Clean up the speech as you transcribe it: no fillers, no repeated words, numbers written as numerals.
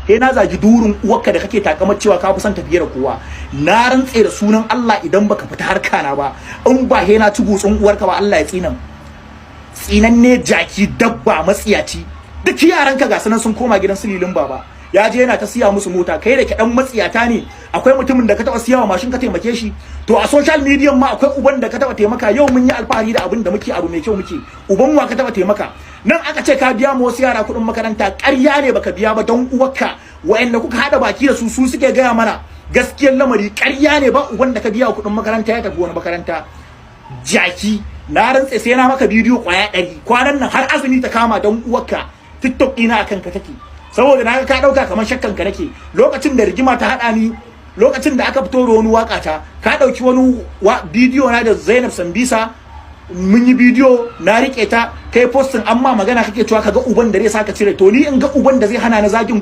he na zagi durin uwarka da kake takamar cewa ka fi son tafiye da kowa. Na rantse da sunan Allah idan baka fita harka na ba, in ba he na ci gutsun uwarka ba Allah ya tsinanne jaki dabba matsiyaci. Duk yaranka ga sanan sun koma gidan sililin baba, ya je yana ta siya musu mota. Kai da ke dan matsiyata ne, akwai mutumin da ka taba siyawa mashin ka taimake shi, to a social media ma akwai uban da ka taba taimaka. Yau mun yi alfahari da abin da muke, abu mai kyau muke. Uban wa ka taba taimaka? Nan aka ce ka biya mu wasu yara kuɗin makaranta, ƙarya ne baka biya ba don uwarka. Wa'anda kuka hada baki da su suke gaya mana gaskiyar lamari, ƙarya ne ba uban da ka biya kuɗin makaranta ya tafi wani makaranta. Jaki, na rantse sai na maka bidiyo kwaya 100 kwanan nan har azumi ta kama don uwarka. TikTok ina akan ka take, saboda na ka dauka kamar shakkan ka nake. Lokacin da rigima ta hada ni, lokacin da aka fito da wani waka ta, ka dauki wani bidiyo na da Zainab Sambisa, mun yi bidiyo na rike ta kai postin, amma magana kake cewa kaga uban da zai saka cire. To ni in ga uban da zai hana na zagin